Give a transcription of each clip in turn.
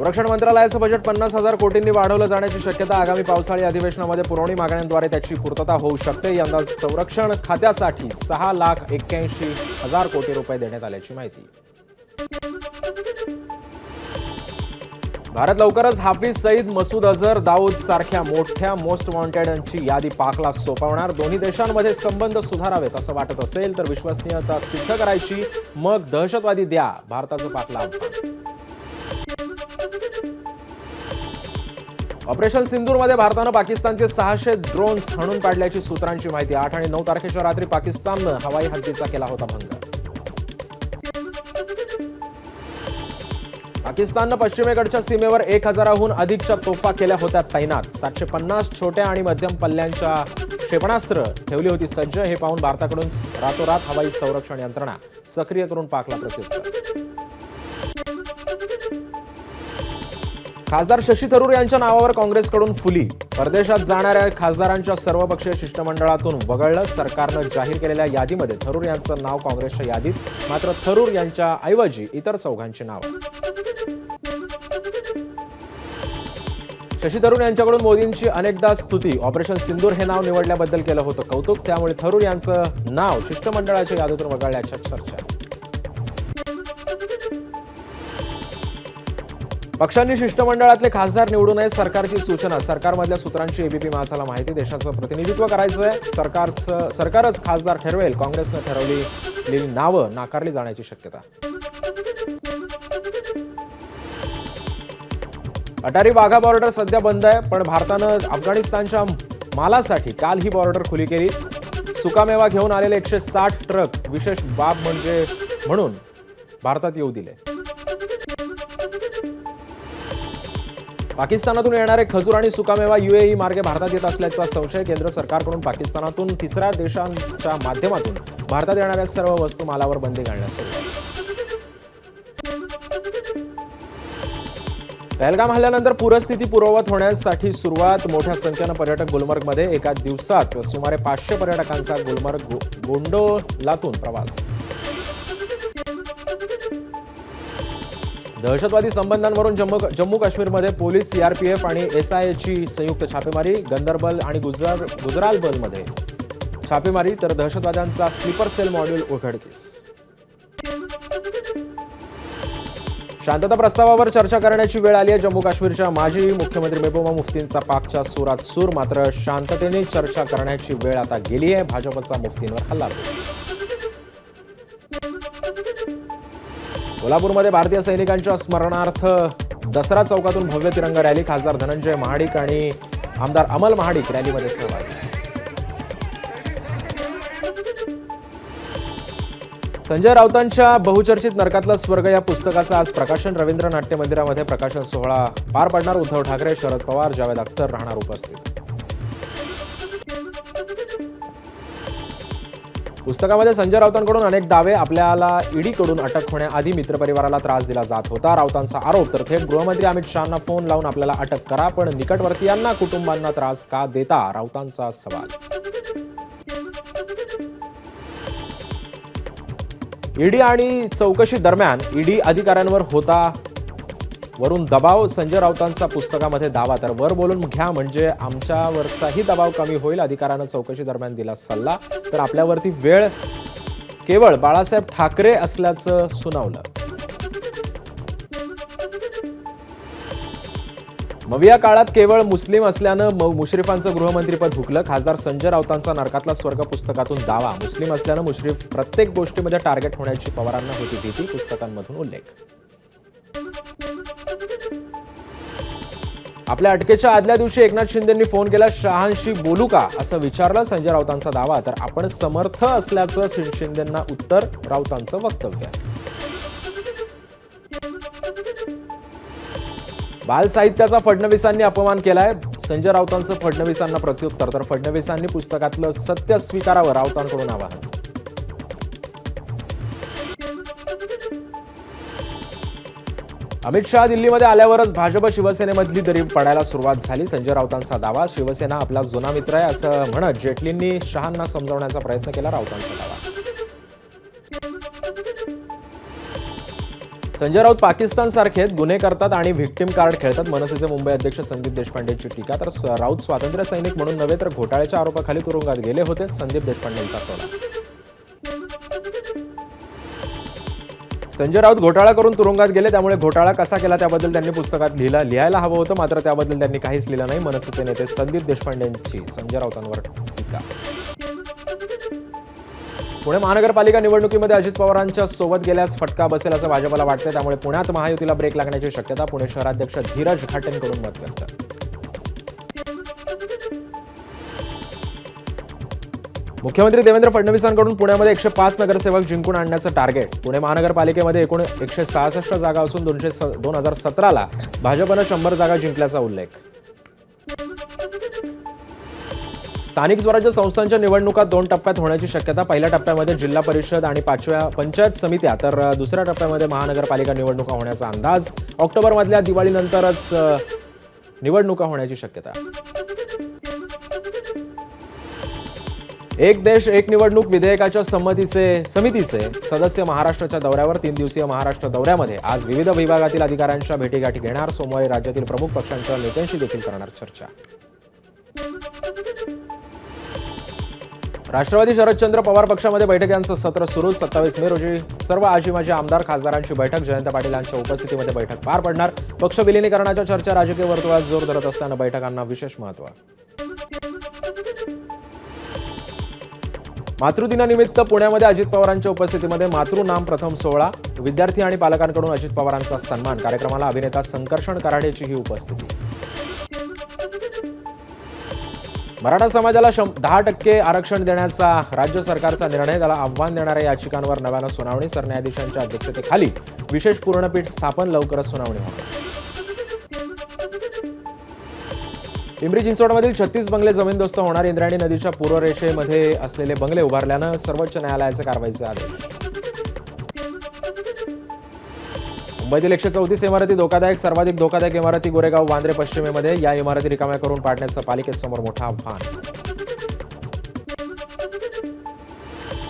संरक्षण मंत्रालयाचं बजेट 50,000 कोटींनी वाढवलं जाण्याची शक्यता. आगामी पावसाळी अधिवेशनामध्ये पुरवणी मागण्यांद्वारे त्याची पूर्तता होऊ शकते. यंदा संरक्षण खात्यासाठी 6,81,000 कोटी रुपये देण्यात आल्याची माहिती. भारत लवकरच हाफिज सईद, मसूद अझर, दाऊद सारख्या मोठ्या मोस्ट वॉन्टेडची यादी पाकला सोपवणार. दोन्ही देशांमध्ये संबंध सुधारावेत असं वाटत असेल तर विश्वसनीयता सिद्ध करायची, मग दहशतवादी द्या, भारताचं पाकला आव्हान. ऑपरेशन सिंदूरमध्ये भारतानं पाकिस्तानचे 600 ड्रोन्स हाणून पाडल्याची सूत्रांची माहिती. 8 आणि 9 तारखेच्या रात्री पाकिस्ताननं हवाई हद्दीचा केला होता भंग. पाकिस्ताननं पश्चिमेकडच्या सीमेवर 1000हून अधिकच्या तोफा केल्या होत्या तैनात. 750 छोट्या आणि मध्यम पल्ल्यांच्या क्षेपणास्त्र ठेवली होती सज्ज. हे पाहून भारताकडून रातोरात हवाई संरक्षण यंत्रणा सक्रिय करून पाकला प्रत्युत्तर. खासदार शशी थरूर यांच्या नावावर काँग्रेसकडून फुली. परदेशात जाणाऱ्या खासदारांच्या सर्वपक्षीय शिष्टमंडळातून वगळलं. सरकारनं जाहीर केलेल्या यादीमध्ये थरूर यांचं नाव काँग्रेसच्या यादीत, मात्र थरूर यांच्या ऐवजी इतर चौघांची नावं. शशी थरूर यांच्याकडून मोदींची अनेकदा स्तुती. ऑपरेशन सिंदूर हे नाव निवडल्याबद्दल केलं होतं कौतुक. त्यामुळे थरूर यांचं नाव शिष्टमंडळाच्या यादीतून वगळल्याच्या चर्चा. पक्षांनी शिष्टमंडळातले खासदार निवडू नये, सरकारची सूचना. सरकारमधल्या सूत्रांची एबीपी माझाला माहिती. देशाचं प्रतिनिधित्व करायचंय, सरकारच खासदार ठरवेल. काँग्रेसनं ठरवलेली नावं नाकारली जाण्याची शक्यता. अटारी वाघा बॉर्डर सध्या बंद आहे, पण भारतानं अफगाणिस्तानच्या मालासाठी काल ही बॉर्डर खुली केली. सुकामेवा घेऊन आलेले 160 ट्रक विशेष बाब म्हणून भारतात येऊ दिले. पाकिस्तानातून येणारे खजूर आणि सुकामेवा यूएई मार्गे भारतात येत असल्याचा संशय. केंद्र सरकारकडून पाकिस्तानातून तिसऱ्या देशांच्या माध्यमातून भारतात येणाऱ्या सर्व वस्तू मालावर बंदी घालण्यास सुरुवात. पहलगाम हल्ल्यानंतर पूरस्थिती पूर्ववत होण्यासाठी सुरुवात. मोठ्या संख्येनं पर्यटक गुलमर्गमध्ये. एका दिवसात सुमारे 500 पर्यटकांचा गुलमर्ग गोंडोलातून प्रवास. दहशतवादी संबंधांवरून जम्मू काश्मीरमध्ये पोलीस, सीआरपीएफ आणि एसआयची संयुक्त छापेमारी. गंदरबल आणि गुजरालबलमध्ये छापेमारी, तर दहशतवाद्यांचा स्लीपर सेल मॉड्यूल उघडकीस. शांतता प्रस्तावावर चर्चा करण्याची वेळ आली आहे. जम्मू काश्मीरच्या माजी मुख्यमंत्री महबूबा मुफ्तींचा पाकच्या सुरात सूर. मात्र शांततेने चर्चा करण्याची वेळ आता गेली आहे. भाजपचा मुफ्तींवर हल्ला. कोल्हापूरमध्ये भारतीय सैनिकांच्या स्मरणार्थ दसरा चौकातून भव्य तिरंगा रॅली. खासदार धनंजय महाडिक आणि आमदार अमल महाडिक रॅलीमध्ये सहभागी. संजय राऊतांच्या बहुचर्चित नरकातला स्वर्ग या पुस्तकाचं आज प्रकाशन. रवींद्र नाट्य मंदिरामध्ये प्रकाशन सोहळा पार पडणार. उद्धव ठाकरे, शरद पवार, जावेद अख्तर राहणार उपस्थित. पुस्तकामध्ये संजय राऊतांकडून अनेक दावे. आपल्याला ईडीकडून अटक होण्याआधी मित्रपरिवाराला त्रास दिला जात होता. राऊतांचा आरोप तर थेट गृहमंत्री अमित शहांना फोन लावून आपल्याला अटक करा, पण निकटवर्तीयांना, कुटुंबांना त्रास का देता, राऊतांचा सवाल. ईडी आणि चौकशी दरम्यान ईडी अधिकाऱ्यांवर होता वरून दबाव. संजय राऊतांचा पुस्तकामध्ये दावा. तर वर बोलून घ्या म्हणजे आमच्यावरचाही दबाव कमी होईल. अधिकाऱ्यानं चौकशी दरम्यान दिला सल्ला. तर आपल्यावरती वेळ केवळ बाळासाहेब ठाकरे असल्याचं सुनावलं. मविया काळात केवळ मुस्लिम असल्यानं मुश्रीफांचं गृहमंत्रीपद हुकलं. खासदार संजय राऊतांचा नरकातला स्वर्ग पुस्तकातून दावा. मुस्लिम असल्यानं मुश्रीफ प्रत्येक गोष्टीमध्ये टार्गेट होण्याची पवारांना होती भीती. पुस्तकांमधून उल्लेख. आपल्या अटकेच्या आदल्या दिवशी एकनाथ शिंदेंनी फोन केला. शहांशी बोलू का असं विचारलं. संजय राऊतांचा दावा. तर आपण समर्थ असल्याचं शिंदेंना उत्तर. राऊतांचं वक्तव्य. बाल साहित्याचा फडणवीसांनी अपमान केलाय. संजय राऊतांचं फडणवीसांना प्रत्युत्तर. तर फडणवीसांनी पुस्तकातलं सत्य स्वीकारावं, राऊतांकडून आवाहन. अमित शहा दिल्लीमध्ये आल्यावरच भाजप शिवसेनेमधली दरी पडायला सुरुवात झाली. संजय राऊतांचा दावा. शिवसेना आपला जुना मित्र आहे असं म्हणत जेटलींनी शहांना समजावण्याचा प्रयत्न केला. राऊतांचा दावा. संजय राऊत पाकिस्तान सारखे गुन्हे करतात आणि व्हिक्टिम कार्ड खेळतात. मनसेचे मुंबई अध्यक्ष संदीप देशपांडेंची टीका. तर राऊत स्वातंत्र्य सैनिक म्हणून नव्हे तर घोटाळ्याच्या आरोपाखाली तुरुंगात गेले होते. संदीप देशपांडेंचा टोला. संजय राऊत घोटाळा करून तुरुंगात गेले, त्यामुळे घोटाळा कसा केला त्याबद्दल त्यांनी पुस्तकात लिहायला हवं होतं, मात्र त्याबद्दल त्यांनी काहीच लिहिलं नाही. मनसेचे नेते संदीप देशपांडेंची संजय राऊतांवर टीका. पुणे महानगरपालिका निवडणुकीमध्ये अजित पवारांच्या सोबत गेल्यास फटका बसेल असं भाजपला वाटतं, त्यामुळे पुण्यात महायुतीला ब्रेक लागण्याची शक्यता. पुणे शहराध्यक्ष धीरज घाटेंकडून मत व्यक्त. मुख्यमंत्री देवेंद्र फडणवीसांकडून पुण्यामध्ये 105 नगरसेवक जिंकून आणण्याचं टार्गेट. पुणे महानगरपालिकेमध्ये एकूण 166 जागा असून 2017ला भाजपनं 100 जागा जिंकल्याचा उल्लेख. स्थानिक स्वराज्य संस्थांच्या निवडणुका 2 टप्प्यात होण्याची शक्यता. पहिल्या टप्प्यामध्ये जिल्हा परिषद आणि 5व्या पंचायत समित्या, तर दुसऱ्या टप्प्यामध्ये महानगरपालिका निवडणुका होण्याचा अंदाज. ऑक्टोबरमधल्या दिवाळीनंतरच निवडणुका होण्याची शक्यता. एक देश एक निवडणूक विधेयकाच्या समितीचे सदस्य महाराष्ट्राच्या दौऱ्यावर. 3 दिवसीय महाराष्ट्र दौऱ्यामध्ये आज विविध विभागातील अधिकाऱ्यांच्या भेटीगाठी घेणार. सोमवारी राज्यातील प्रमुख पक्षांच्या नेत्यांशी देखील करणार चर्चा. राष्ट्रवादी शरदचंद्र पवार पक्षामध्ये बैठकांचं सत्र सुरू. 27 मे रोजी सर्व आजी माजी आमदार खासदारांची बैठक. जयंत पाटील यांच्या उपस्थितीमध्ये बैठक पार पडणार. पक्ष विलिनीकरणाच्या चर्चा राजकीय वर्तुळात जोर धरत असल्यानं बैठकांना विशेष महत्त्व. मातृदिनानिमित्त पुण्यामध्ये अजित पवारांच्या उपस्थितीमध्ये मातृनाम प्रथम सोहळा. विद्यार्थी आणि पालकांकडून अजित पवारांचा सन्मान. कार्यक्रमाला अभिनेता संकर्षण कराडेचीही उपस्थिती. मराठा समाजाला 10% आरक्षण देण्याचा राज्य सरकारचा निर्णय. त्याला आव्हान देणाऱ्या याचिकांवर नव्यानं सुनावणी. सरन्यायाधीशांच्या अध्यक्षतेखाली विशेष पूर्णपीठ स्थापन. लवकरच सुनावणी होणार. पिंपरी चिंचवडमधील 36 बंगले जमीनदोस्त होणार. इंद्रायणी नदीच्या पूर्वरेषेमध्ये असलेले बंगले उभारल्यानं सर्वोच्च न्यायालयाचे कारवाईचे आदेश. मुंबईतील 134 इमारती धोकादायक. सर्वाधिक धोकादायक इमारती गोरेगाव वांद्रे पश्चिमेमध्ये. या इमारती रिकाम्या करून पाडण्याचं पालिकेसमोर मोठं आव्हान.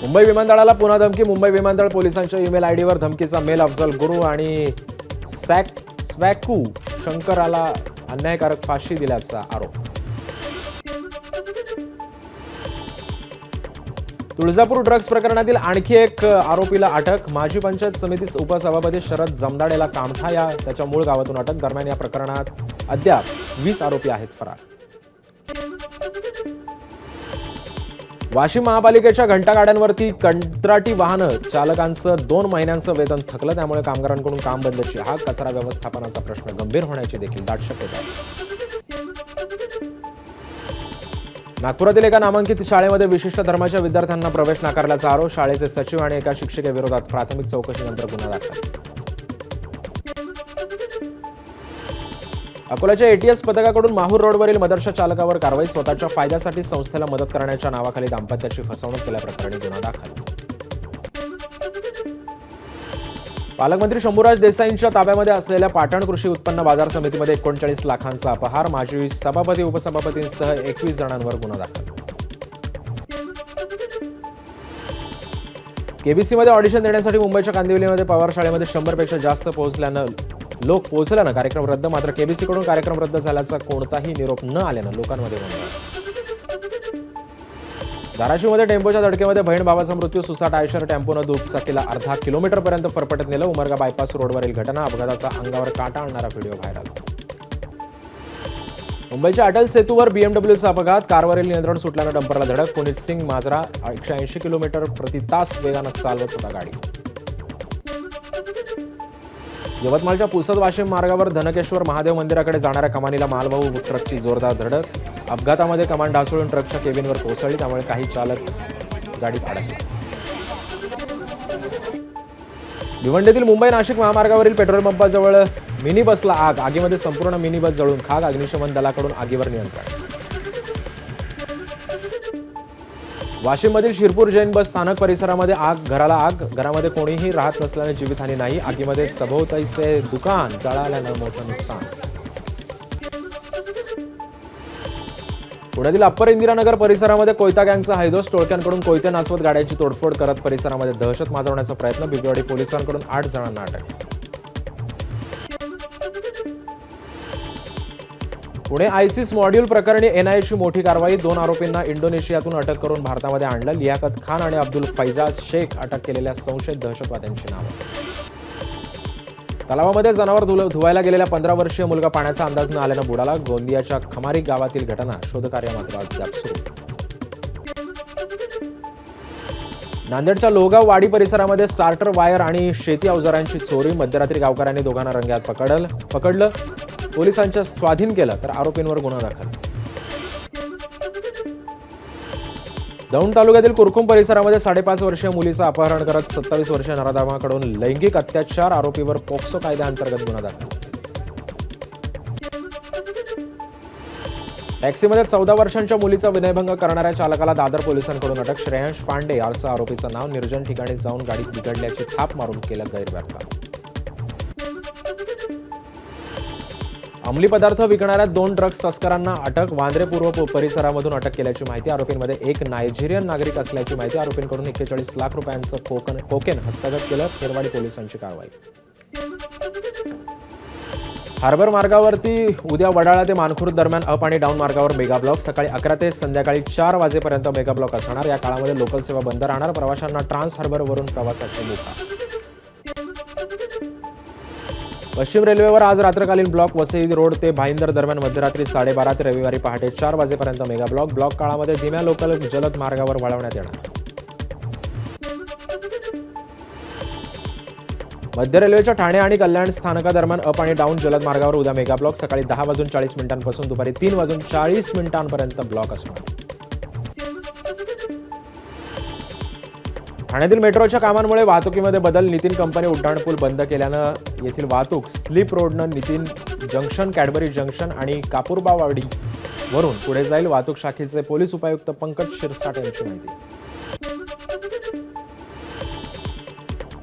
मुंबई विमानतळाला पुन्हा धमकी. मुंबई विमानतळ पोलिसांच्या ईमेल आयडीवर धमकीचा मेल. अफजल गुरु आणि स्वॅकू शंकराला अन्यायकारक फाशी दिल्याचा आरोप. तुळजापूर ड्रग्ज प्रकरणातील आणखी एक आरोपीला अटक. माजी पंचायत समिती उपसभापती शरद जमदाडेला कामठा त्याच्या मूळ गावातून अटक. दरम्यान या प्रकरणात अद्याप 20 आरोपी आहेत फरार. वाशिम महापालिकेच्या घंटागाड्यांवरती कंत्राटी वाहनं चालकांचं 2 महिन्यांचं वेतन थकलं. त्यामुळे कामगारांकडून काम बंदची हाक. कचरा व्यवस्थापनाचा प्रश्न गंभीर होण्याची देखील दाट शक्यता आहे. नागपुरातील एका नामांकित शाळेमध्ये विशिष्ट धर्माच्या विद्यार्थ्यांना प्रवेश नाकारल्याचा आरोप. शाळेचे सचिव आणि एका शिक्षिकेविरोधात प्राथमिक चौकशीनंतर गुन्हा दाखल. अकोल्याच्या एटीएस पथकाकडून माहूर रोडवरील मदरशा चालकावर कारवाई. स्वतःच्या फायद्यासाठी संस्थेला मदत करण्याच्या नावाखाली दाम्पत्याची फसवणूक केल्याप्रकरणी गुन्हा दाखल. पालकमंत्री शंभूराज देसाईंच्या ताब्यामध्ये असलेल्या पाटण कृषी उत्पन्न बाजार समितीमध्ये 39 लाखांचा अपहार. माजी सभापती उपसभापतींसह 21 जणांवर गुन्हा दाखल. केबीसीमध्ये ऑडिशन देण्यासाठी मुंबईच्या कांदिवलीमध्ये पवार शाळेमध्ये 100 पेक्षा जास्त लोक पोहोचल्यानं कार्यक्रम रद्द. मात्र केबीसीकडून कार्यक्रम रद्द झाल्याचा कोणताही निरोप न आल्यानं लोकांमध्ये गोंधळ. धाराशिवमध्ये टेम्पोच्या धडकेमध्ये बहीण भावाचा मृत्यू. सुसाट आयशर टेम्पोनं दुचाकीला अर्धा किलोमीटरपर्यंत फरफटत नेलं. उमरगा बायपास रोडवरील घटना. अपघाताचा अंगावर काटा आणणारा व्हिडिओ व्हायरल. मुंबईच्या अटल सेतूवर बीएमडब्ल्यूचा अपघात. कारवरील नियंत्रण सुटल्यानं डंपरला धडक. पुनीत सिंग माजरा 180 किलोमीटर प्रति तास वेगानं चालवत होता गाडी. यवतमाळच्या पुसद वाशिम मार्गावर धनकेश्वर महादेव मंदिराकडे जाणाऱ्या कमानीला मालवाहू ट्रकची जोरदार धडक. अपघातामध्ये कमान ढासळून ट्रकच्या केबिनवर कोसळली. त्यामुळे काही चालक गाडीत अडकले. भिवंडीतील मुंबई नाशिक महामार्गावरील पेट्रोल पंपाजवळ मिनी बसला आग. आगीमध्ये संपूर्ण मिनी बस जळून खाक. अग्निशमन दलाकडून आगीवर नियंत्रण. वाशिममधील शिरपूर जैन बस स्थानक परिसरामध्ये घराला आग. घरामध्ये कोणीही राहत नसल्याने जीवितहानी नाही. आगीमध्ये सभोवताईचे दुकान जळाल्यानं मोठं नुकसान. पुण्यातील अप्पर इंदिरानगर परिसरामध्ये कोयता गँगचा हैदोस. टोळक्यांकडून कोयते नाचवत गाड्यांची तोडफोड करत परिसरामध्ये दहशत माजवण्याचा प्रयत्न. बिबवेवाडी पोलिसांकडून 8 जणांना अटक. पुणे आयसिस मॉड्यूल प्रकरणी एनआयएची मोठी कारवाई. 2 आरोपींना इंडोनेशियातून अटक करून भारतामध्ये आणलं. लियाकत खान आणि अब्दुल फैजाज शेख अटक केलेल्या संशयित दहशतवाद्यांची नावं. तलावामध्ये जनावर धुवायला गेलेला 15 वर्षीय मुलगा पाण्याचा अंदाज न आल्यानं बुडाला. गोंदियाच्या खमारी गावातील घटना. शोधकार्य मात्र अद्याप सुरू. नांदेडच्या लोहगाव वाडी परिसरामध्ये स्टार्टर वायर आणि शेती अवजारांची चोरी. मध्यरात्री गावकऱ्यांनी दोघांना रंगेहात पकडलं. पोलिसांच्या स्वाधीन केलं तर आरोपींवर गुन्हा दाखल. दौंड तालुक्यातील कुरकुम परिसरामध्ये 5.5 वर्षीय मुलीचं अपहरण करत 27 वर्षीय नराधमाकडून लैंगिक अत्याचार. आरोपीवर पोक्सो कायद्याअंतर्गत गुन्हा दाखल. टॅक्सीमध्ये 14 वर्षांच्या मुलीचा विनयभंग करणाऱ्या चालकाला दादर पोलिसांकडून अटक. श्रेयांश पांडे असं आरोपीचं नाव. निर्जन ठिकाणी जाऊन गाडीत बिघडल्याची थाप मारून केलं गैरव्यापार. अंमली पदार्थ विकणाऱ्या 2 ड्रग्ज तस्करांना अटक. वांद्रे पूर्व परिसरामधून अटक केल्याची माहिती. आरोपींमध्ये एक नायजेरियन नागरिक असल्याची माहिती. आरोपींकडून 41 लाख रुपयांचं कोकेन हस्तगत केलं. खेरवाडी पोलिसांची कारवाई. हार्बर मार्गावरती उद्या वडाळा ते मानखुर्द दरम्यान अप आणि डाऊन मार्गावर मेगा ब्लॉक. सकाळी 11 ते संध्याकाळी 4 वाजेपर्यंत मेगा ब्लॉक असणार. या काळामध्ये लोकल सेवा बंद राहणार. प्रवाशांना ट्रान्स हार्बरवरून प्रवासाची मुभा. पश्चिम रेल्वेवर आज रात्रकालीन ब्लॉक. वसई रोड ते भाईंदर दरम्यान मध्यरात्री 12:30 ते रविवारी पहाटे 4 वाजेपर्यंत मेगा ब्लॉक. ब्लॉक काळामध्ये धीम्या लोकल जलद मार्गावर वळवण्यात येणार. मध्य रेल्वेच्या ठाणे आणि कल्याण स्थानकादरम्यान अप आणि डाऊन जलद मार्गावर उद्या मेगा ब्लॉक. सकाळी 10:40 पासून दुपारी 3:40 ब्लॉक असणार. ठाण्यातील मेट्रोच्या कामांमुळे वाहतुकीमध्ये बदल. नितीन कंपनी उड्डाणपूल बंद केल्यानं येथील वाहतूक स्लीप रोडनं नितीन जंक्शन, कॅडबरी जंक्शन आणि कापूरबावाडी वरून पुढे जाईल. वाहतूक शाखेचे पोलीस उपायुक्त पंकज शिरसाट यांची माहिती.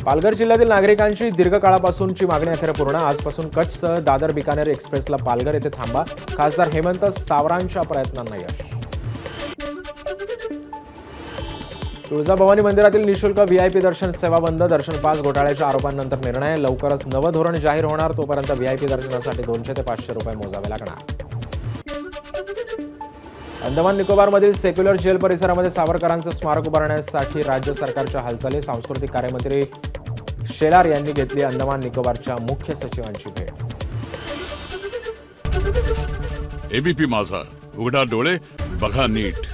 पालघर जिल्ह्यातील नागरिकांची दीर्घकाळापासूनची मागणी अखेर पूर्ण. आजपासून कच्छसह दादर बिकानेर एक्सप्रेसला पालघर येथे थांबा. खासदार हेमंत सावरांच्या प्रयत्नांना यश. तुळजाभवानी मंदिरातील निःशुल्क व्हीआयपी दर्शन सेवा बंद. दर्शन पास घोटाळ्याच्या आरोपांनंतर निर्णय. लवकरच नवं धोरण जाहीर होणार. तोपर्यंत व्हीआयपी दर्शनासाठी 200 ते 500 रुपये मोजावे लागणार. अंदमान निकोबारमधील सेक्युलर जेल परिसरामध्ये सावरकरांचं स्मारक उभारण्यासाठी राज्य सरकारच्या हालचाली. सांस्कृतिक कार्यमंत्री शेलार यांनी घेतली अंदमान निकोबारच्या मुख्य सचिवांची भेट. एबीपी माझा, उघडा डोळे बघा नीट.